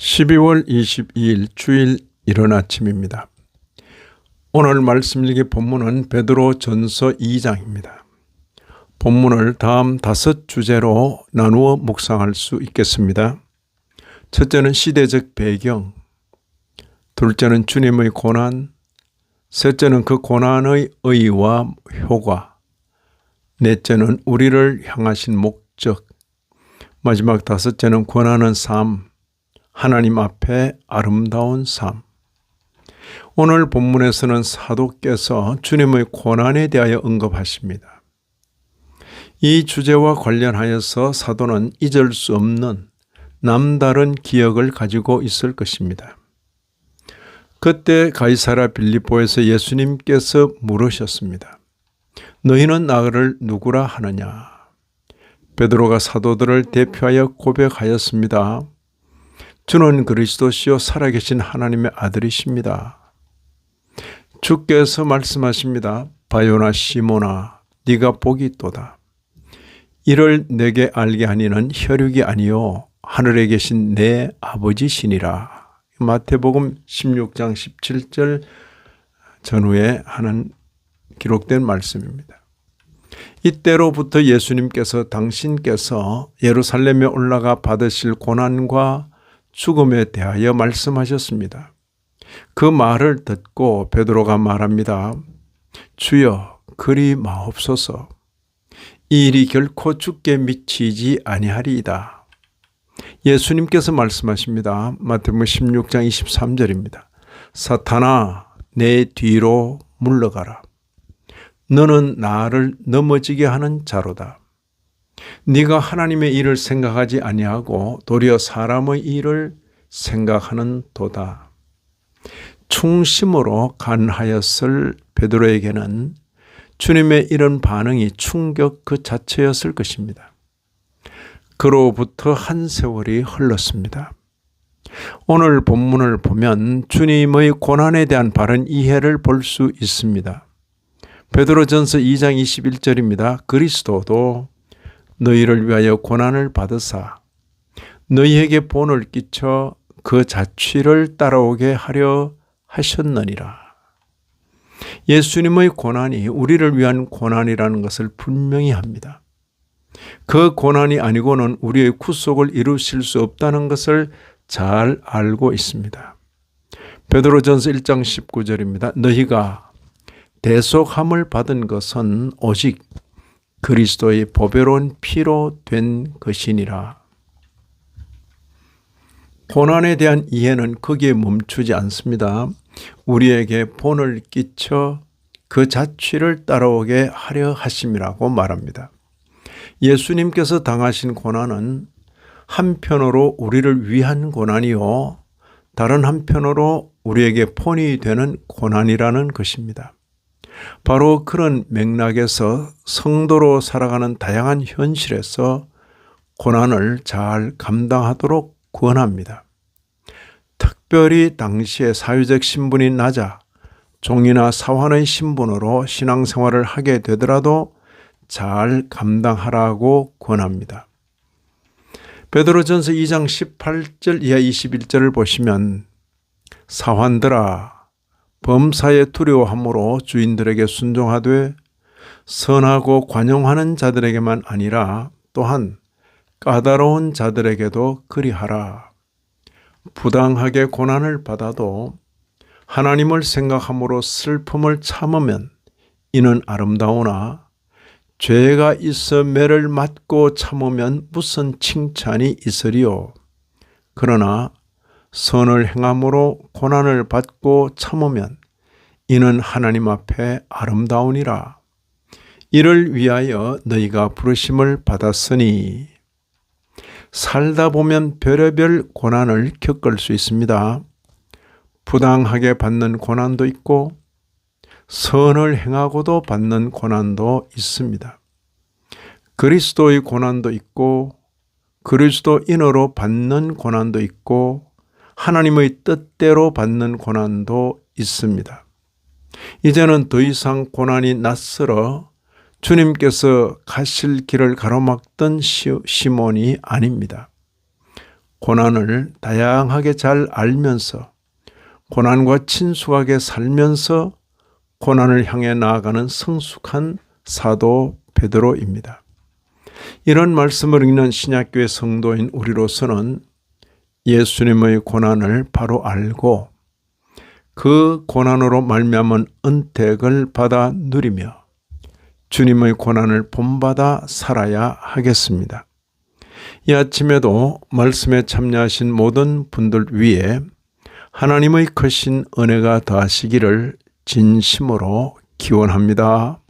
12월 22일 주일 이른 아침입니다. 오늘 말씀 읽기 본문은 베드로전서 2장입니다. 본문을 다음 5 주제로 나누어 묵상할 수 있겠습니다. 첫째는 시대적 배경, 둘째는 주님의 고난, 셋째는 그 고난의 의의와 효과, 넷째는 우리를 향하신 목적, 마지막 5째는 권하는 삶, 하나님 앞에 아름다운 삶. 오늘 본문에서는 사도께서 주님의 고난에 대하여 언급하십니다. 이 주제와 관련하여서 사도는 잊을 수 없는 남다른 기억을 가지고 있을 것입니다. 그때 가이사랴 빌립보에서 예수님께서 물으셨습니다. 너희는 나를 누구라 하느냐? 베드로가 사도들을 대표하여 고백하였습니다. 주는 그리스도시요 살아계신 하나님의 아들이십니다. 주께서 말씀하십니다. 바요나 시몬아, 네가 복이 있도다. 이를 내게 알게 하니는 혈육이 아니요 하늘에 계신 내 아버지시니라. 마태복음 16장 17절 전후에 하는 기록된 말씀입니다. 이때로부터 예수님께서 당신께서 예루살렘에 올라가 받으실 고난과 죽음에 대하여 말씀하셨습니다. 그 말을 듣고 베드로가 말합니다. 주여 그리 마옵소서. 이 일이 결코 주께 미치지 아니하리이다. 예수님께서 말씀하십니다. 마태복음 16장 23절입니다. 사탄아 내 뒤로 물러가라. 너는 나를 넘어지게 하는 자로다. 네가 하나님의 일을 생각하지 아니하고 도리어 사람의 일을 생각하는 도다. 충심으로 간하였을 베드로에게는 주님의 이런 반응이 충격 그 자체였을 것입니다. 그로부터 한 세월이 흘렀습니다. 오늘 본문을 보면 주님의 고난에 대한 바른 이해를 볼 수 있습니다. 베드로전서 2장 21절입니다. 그리스도도 너희를 위하여 고난을 받으사 너희에게 본을 끼쳐 그 자취를 따라오게 하려 하셨느니라. 예수님의 고난이 우리를 위한 고난이라는 것을 분명히 합니다. 그 고난이 아니고는 우리의 구속을 이루실 수 없다는 것을 잘 알고 있습니다. 베드로전서 1장 19절입니다. 너희가 대속함을 받은 것은 오직 그리스도의 보배로운 피로 된 것이니라. 고난에 대한 이해는 거기에 멈추지 않습니다. 우리에게 본을 끼쳐 그 자취를 따라오게 하려 하심이라고 말합니다. 예수님께서 당하신 고난은 한편으로 우리를 위한 고난이요, 다른 한편으로 우리에게 본이 되는 고난이라는 것입니다. 바로 그런 맥락에서 성도로 살아가는 다양한 현실에서 고난을 잘 감당하도록 권합니다. 특별히 당시의 사회적 신분이 낮아 종이나 사환의 신분으로 신앙생활을 하게 되더라도 잘 감당하라고 권합니다. 베드로전서 2장 18절 이하 21절을 보시면 사환들아 범사에 두려워함으로 주인들에게 순종하되 선하고 관용하는 자들에게만 아니라 또한 까다로운 자들에게도 그리하라. 부당하게 고난을 받아도 하나님을 생각함으로 슬픔을 참으면 이는 아름다우나 죄가 있어 매를 맞고 참으면 무슨 칭찬이 있으리요. 그러나 선을 행함으로 고난을 받고 참으면 이는 하나님 앞에 아름다우니라. 이를 위하여 너희가 부르심을 받았으니. 살다 보면 별의별 고난을 겪을 수 있습니다. 부당하게 받는 고난도 있고 선을 행하고도 받는 고난도 있습니다. 그리스도의 고난도 있고 그리스도인으로 받는 고난도 있고 하나님의 뜻대로 받는 고난도 있습니다. 이제는 더 이상 고난이 낯설어 주님께서 가실 길을 가로막던 시몬이 아닙니다. 고난을 다양하게 잘 알면서 고난과 친숙하게 살면서 고난을 향해 나아가는 성숙한 사도 베드로입니다. 이런 말씀을 읽는 신약교회 성도인 우리로서는 예수님의 고난을 바로 알고 그 고난으로 말미암은 은택을 받아 누리며 주님의 고난을 본받아 살아야 하겠습니다. 이 아침에도 말씀에 참여하신 모든 분들 위해 하나님의 크신 은혜가 더하시기를 진심으로 기원합니다.